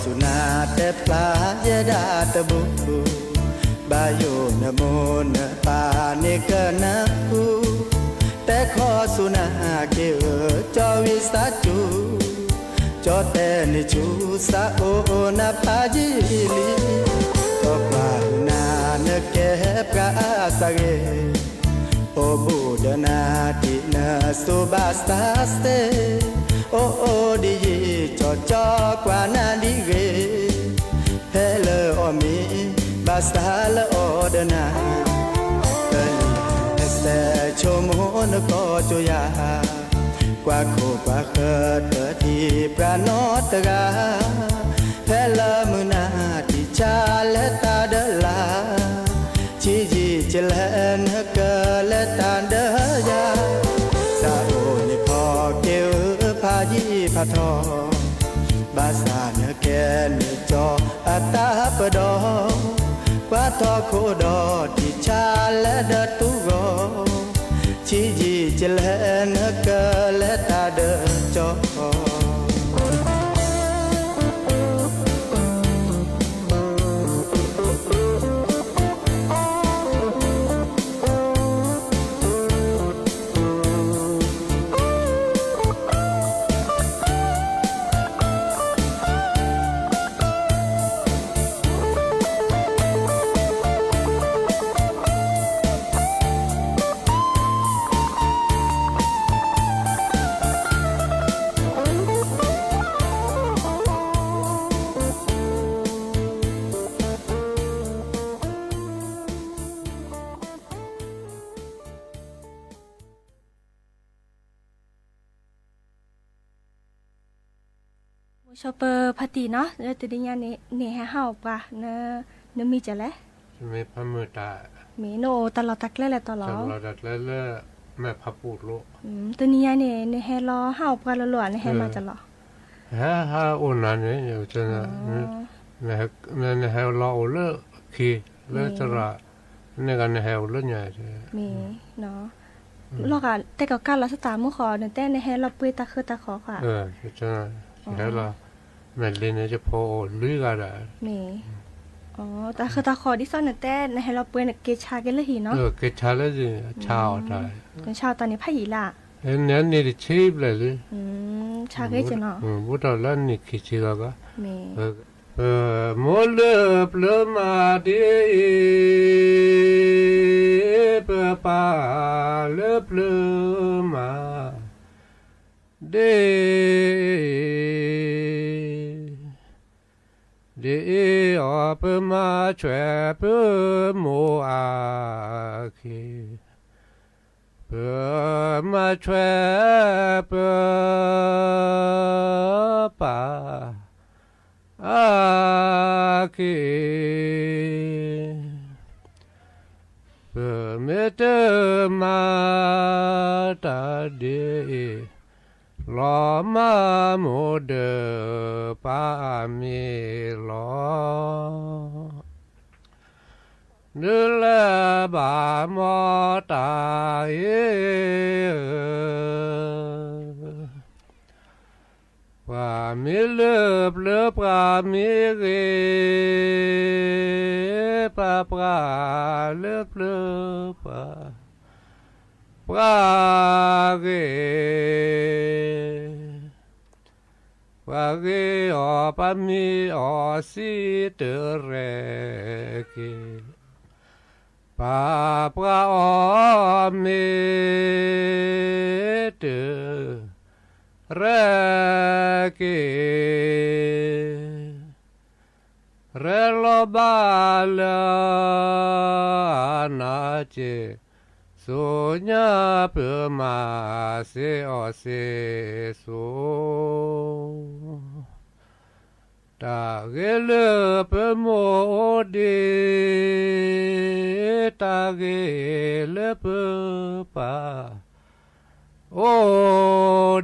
สุนาแต่ปลายดาตบุบาโยนโมนปาเนกนาหูแต่ขอสุนาเกวจอวิสาจูจอแต่ในชูสาโอนาพาจิลีตอปลานาเนเกปราสเกโอบูดนาตินาสุบาสตาสเตโอโอดีจอจอกว่านาดีเกเฮเลอมีบาสตาลโอดนาเอลีเอสเตชโมนก็จยากว่าโคกว่าเคิดทีปราโนตกาเฮเลมุนาติชาและตาเดลาชีจีเจเลนเกและตาเดยาซาโอนิพอเกวพายีพาทอบาสาเนแกเนจออาตาปดอกว่าทอโคดอที่ชาและเดตุโกชีจีเจเลนเกและตาเดจอ ชอปเปอร์พอดีเนาะแล้วตัวนี้เนี่ยให้เฮาปะเนมีจะแล้วมีพมือตามีโนตลอดตักแลตลอดแม่พับปูดลูกตัวนี้เนี่ยให้รอเฮาปะล้วนๆให้มาจะรอฮะโอนันเนี่ยอยู่จังนะเนี่ยให้รอเลอะขี้เลอะจะระเนี่ยกันให้เลอะใหญ่มีเนาะลอกอ่ะแต่ก็การรักษามื้อขอเนี่ยแต่ให้เราปุ้ยตะคือตะขอค่ะจังแล้วล่ะแม่เล่นจะพอลือกันอ่ะมีอ๋อแต่คือตะขอที่ซ่อนเนี่ยแต่ให้เราปุ้ยเนี่ยเกชาเกละหีเนาะเกชาแล้วสิชาวได้กันชาวตอนนี้พะหีล่ะเนี่ยนี่ชีพเลยชาเกจเนาะบุตรแล้วนี่คิดว่าก็มีโมเลปลมาดีเปปาเลปลมาเดอปมาช่วยเปโมอาคีเปมาช่วยเปปาอาคีเปเมตมาตาเดลอมาโมเดปามิลอเนลบามอตาเอปามิเลบเลปามิเกปาปาเลบเลปาปาเกปาเกอปามิอสิเตเรเกปาปาอเมเตเรเกเรโลบาลานาเจสุญญาเปมาเสอเสสุตาเกลเปโมเดตาเกลเปปาโอ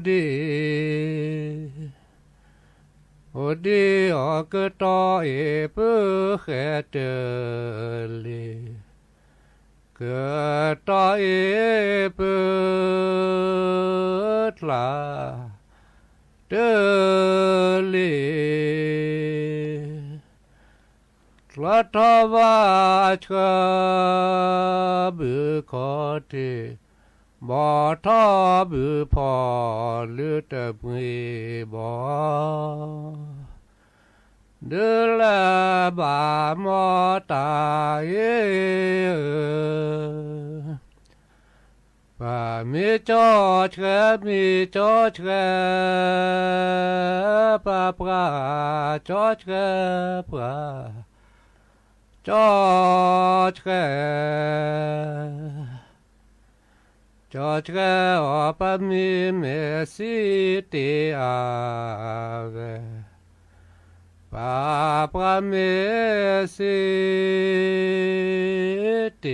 ดีออกตอเอเปเขเตลีเกิดตอเอเปทลาเตลีทลาทวาชะบุคเทบ่ทอบือพอเลือดมือบ่เดือลบามอตาเอป่ามีจอเชมีจอเชป่าปลาจอเชปลาจอเชจอเชอปามีเมสิเตอาเกปาปาเมสิเต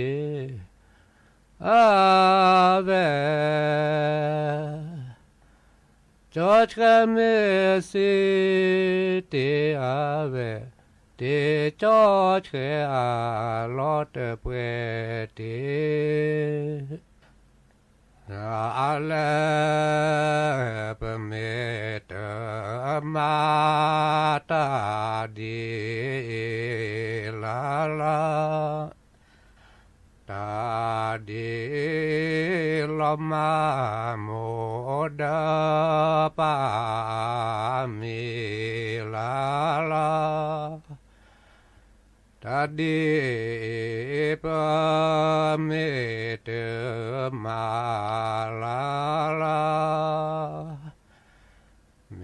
อาเวจอเชเมสิเตอาเวเตจอเชอาลอดเปเตอาเลปเมตมาตาดีลาลาตาดีลมาโมดปามิลาลาตาดีปเมตมาลาลาเม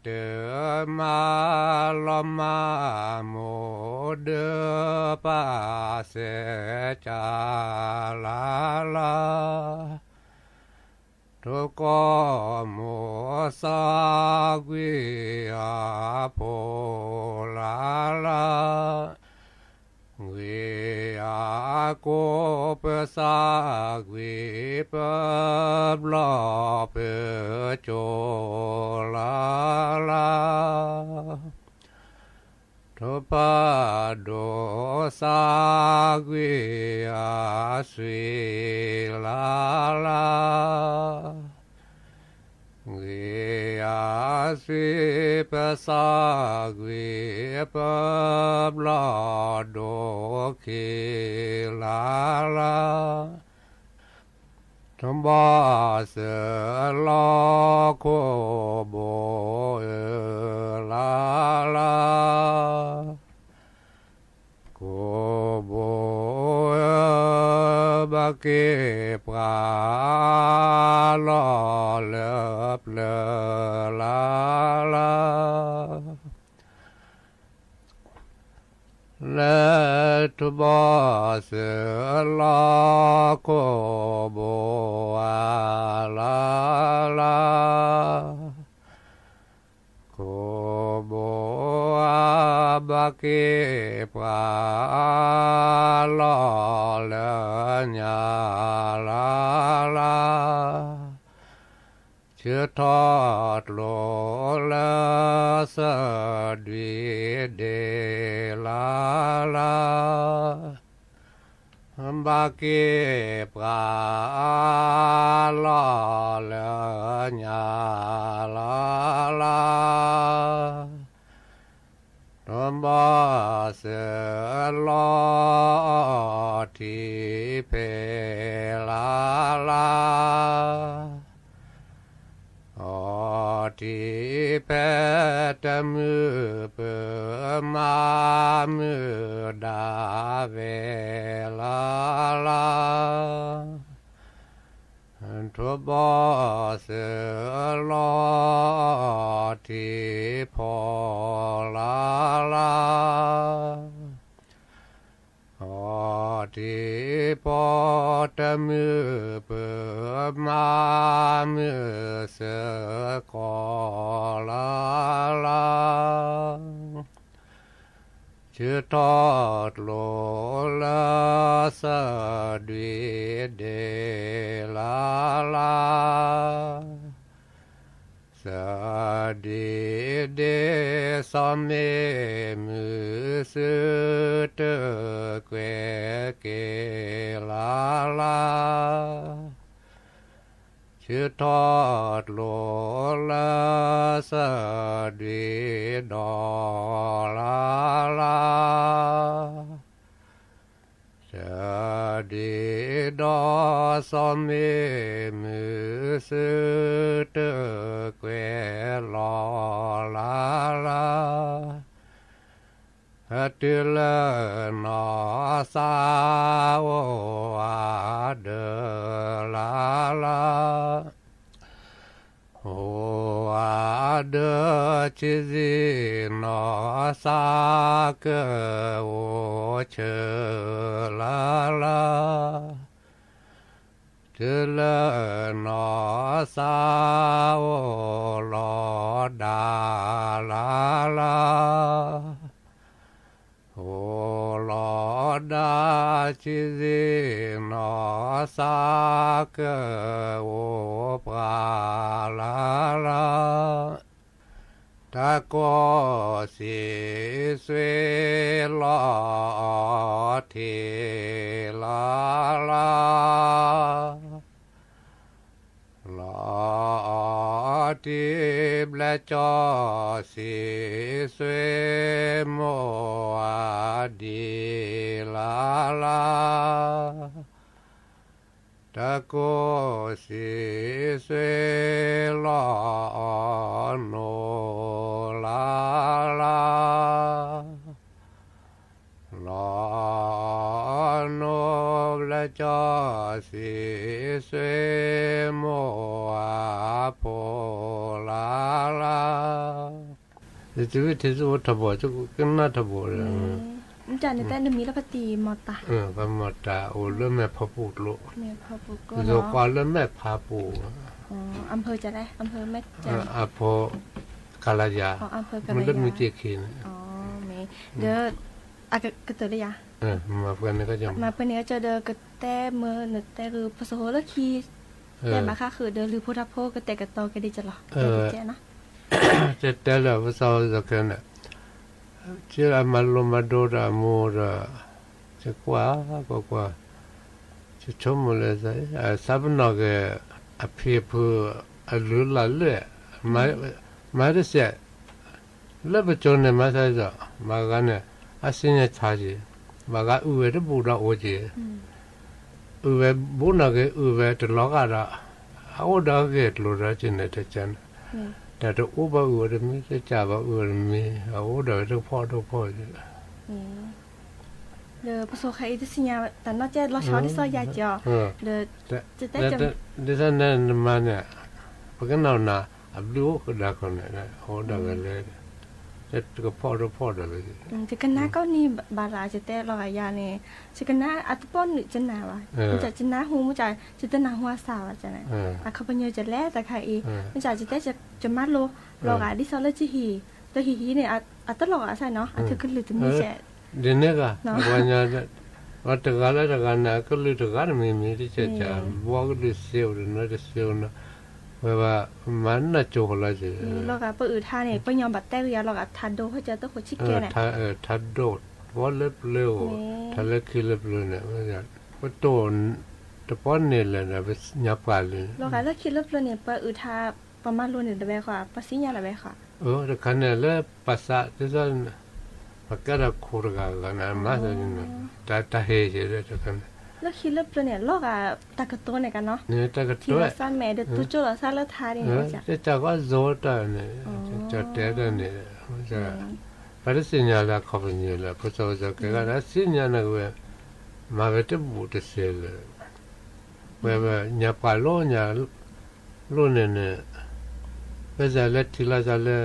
ตมาลมาโมเดปาเสจาลาลาท ทุกโมสาวิอาโพลาลาเวอาโกเปสาเวเปบลอเปโจลาลาทุปาโดสาเวอาสีลาลาเวอาสีเปสาเวเปบลอโดคิลาลาทุบาเสลาโคโบลาลาโคโบบะเกปราลอเลบเลลาลาและทุบาเสลาโคโบอาลาลาโคโบอาบะเกปราลอเลญาลาลาเชื่อทอดโลละสะดีเดลาลาบาเกปราลอเลญาลาลาตบาเสลอทีเพลาลาอทีเพตมือเปมามือดาเวลาลาทุบาเสลอทีพอลาลาอทีพอตมือเปมามือเสกอลาลาชื่อทอดโลละสะดีเดลาลาสะดีเดสเมมือสุตะเกวเกลาลาชื่อทอดโลละสะดีดอลาลาสะดีดอสเมมือสุตะเกวลอลาลาตุลนอสาวอาเดลาลาโออาเดชิซินอสาเกโอเชลาลาตุลนอสาวลอดาลาลาโอลอดาชิซินอสาเกโอปราลาลาตะโกสิสเวลอเทลาลาลอทิบและจอสิสเวโมอาดีลาลาตะโกสิสเวลอโนลาลาลอโนและจอสิสเวโมอาโพลาลาจะวิธีสุทบจะก็น่าทบเลยมันจะในแต่นมีละปฏิมตาพมตาโอเริ่มแม่พะปูโลแม่พะปูก็โลกว่าเริ่มแม่พาปู อ๋ออำเภอจะได้อำเภอแม่แจ่ม อโพกาลายา อ๋ออำเภอกาลายา มันเริ่มมีเจคีน อ๋อเมเดอกระเตเลยะ มาเพื่อนก็จะ มาเพื่อนก็จะเดอกระแตเมื่อนึกแต่คือภาษาโหระคีแต่มาค่ะคือเดอหรือพุทธโพกระแตกระตอก็ได้จะหรอแจ้เนาะ จะแต่ละภาษาจะกันน่ะชื่อมาลมาโดราโมราจะกว่าก็กว่าจะชมเลยใช่สับนอกอภิพูอลุลาเลยมาได้เสียแล้วไปจนเนี่ยมาใช่จ้ะมากันเนี่ยอาศัยเนี่ยชาจีมากันอุเวรบุระโอจีอุเวบุนักอุเวตลอการะเอาดอกเกตลุระจินเนี่ยจะจันแต่ตัวอุบะอุเรมีจะจ่าบะอุเรมีเอาดอกทุกพ่อจีเดอภาษาไทยที่สิญาแต่นอกจากเราชอบที่ซอยยาจ่อเดอจะได้จะ ดิฉันเนี่ยมาเนี่ยเพราะงั้นเราน่ะอับดูก็ได้คนเนี่ยโอ้ดังเลยจะก็พ่อเลย จะกันน้าก็นี่บาราจะแต่เราอยาเนี่ยจะกันน้าอัตป้อนจะหนาวะมันจะน้าหูมันจะแต่หนาหัวสาวจะไหนเขาเป็นเยอะจะแลแต่ใครอีมันจะแต่จะมัดโลเราดิฉันเลยจะหีแต่หีเนี่ยอัตลอดใช่เนาะอัตคือหรือจะมีแฉเดี๋ยวนี้ก็วันนี้ว่าตะการแล้วตะการน่ะก็เลยตะการมีที่จะว่าก็เลยเสียวนะจะเสียวนะว่ามันน่ะโจละจีเราก็เปิดท่าเนี่ยเปิดยอมบัดแต่เรียเราก็ทัดโดเขาจะต้องหัวชิกแกเนี่ยทัดโดดว่าเล็บเร็วทัดเล็กคือเล็บเร็วเนี่ยว่าโตนตะป้อนเนี่ยแหละนะเป็นหยับกันเลยเราก็เลิกคิดเลิกเลยเนี่ยเปิดท่าประมาณรุ่นเนี่ยแบบว่าภาษียาแบบค่ะแต่คันเนี่ยแล้วภาษาที่จะปากกาโครกากันนะมาสักนิดตาเฮเจเลยทุกคนแล้วคิดเลิกเนี่ยลอกตากระตัวเนี่ยกันเนาะเนี่ยตากระตัวที่เราสร้างแม่เด็ดตุ้จุเราสร้างแล้วทาเนี่ยจะจากว่าโจตาเนี่ยจะเตะเนี่ยจะพอได้สัญญาละขอบเนี่ยละพอจะเกิดการสัญญาเนี่ยว่ามาเวทบุตรเสียเลยว่าเนี่ยปาโลเนี่ยโลเนี่ยเวลาเล็ดที่เราจะเล่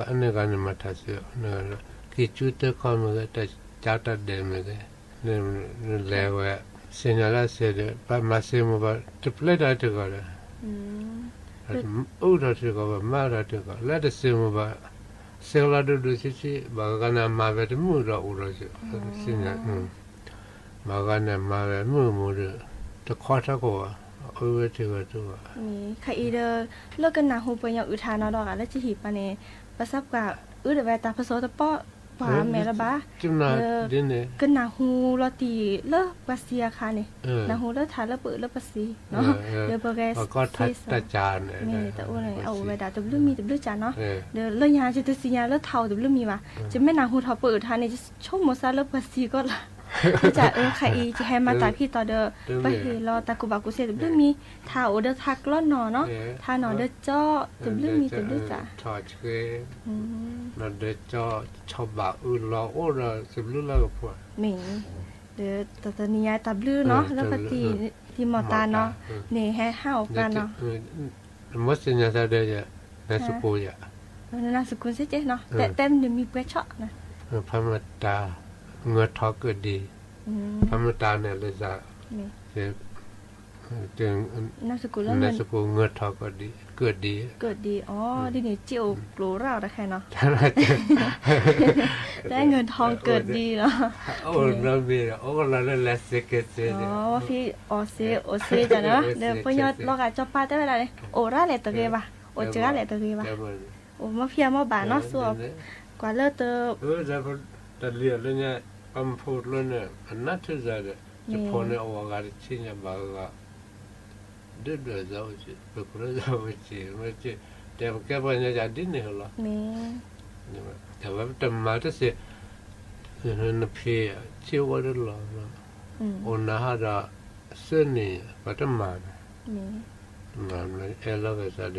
อันนี้กันมาทัศน์เนี่ยคิดจุดที่เขาไม่ได้จัดเดิมเลยเนี่ยแล้วสัญญาละเสียเลยพอมาเสียมันว่าจะเปลี่ยนอะไรก็ได้อุดรที่ก็ว่ามาราที่ก็แล้วเสียมันว่าเสียละดูสิบางกันมาเวทมือเราอุดรสิเนี่ยบางกันมาเวทมือจะขอทักว่าอุเวที่ก็ตัวนี่ใครเดอเลิกกันหนาหูไปยังอุทานเอาดอกแล้วจะหีบปะเนี่ยประสบกับเดี๋ยวตาผสมตะป้อว่าแม่ละบ้ากันหนาหูลอตีเลิกปัสเซียค่ะเนี่ยหนาหูเลิกทานแล้วเปิดเลิกปัสซีเนาะเดี๋ยวโปรแกรสก็ทัดตาจานเนี่ยแต่ว่าเนี่ยเอาไว้ด่าแต่เรื่องมีแต่เรื่องจานเนาะเดี๋ยวเรื่องยาจะสิยาเลิกเท่าแต่เรื่องมีว่ะจะไม่หนาหูเท่าเปิดทานเนี่ยจะชอบหมดซะเลิกปัสซีก็ละจะใครจะให้มาตาพี่ต่อเด้อไปเฮรอตากูบากูเสียแต่เรื่องมีทาโอเดอทักล้อนนอเนาะทาหนอเดอจ้อแต่เรื่องมีแต่เรื่องจ้ะทอดเกนอเดอจ้อชอบบาอื่นรอโอ้เราสิบลุ่นแล้วก็พอนี่เดี๋ยวตอนนี้ยายตับลื้อเนาะแล้วก็ที่หมอตาเนาะนี่ให้ห้าวกันเนาะมัสยิดจะได้จะในสกุลอ่ะในสกุลเสียเจ๊เนาะแต่มันมีเปรชะนะพระมัตตาเงือทอเกิดดีพระมัตตาเนี่ยเลยจะถึงนามสกุลเงือทอเกิดดีอ๋อดิเนี่ยเจียวโกรเราได้แค่เนาะได้เงินทองเกิดดีเนาะโอ้เรามีโอ้เราเล่นเลสเกตเซ่อ๋อพี่โอเซจ้ะเนาะเดี๋ยวพอยอดเราก็จะปาได้เวลาเลยโอราเลยตะเกียบโอเจราเลยตะเกียบโอ้มาเพียมาบานเนาะสัวกว่าเลิศเตอแต่เรียนแล้วเนี่ยคำพูดแล้วเนี่ยอันนั้นที่จะพอเนี่ยเอาการชี้เนี่ยบางก็เดือดเจ้าจีเป็นคนเจ้าจีไม่จีแต่แค่ว่าเนี่ยจะดิ้นเนี่ยหรอแต่ว่าแต่มาที่เสียเนี่ยพี่ชื่อว่าเรื่องหรอโอนาฮาราเส้นนี่ปัตตานีมันเลยเอลก็จะเด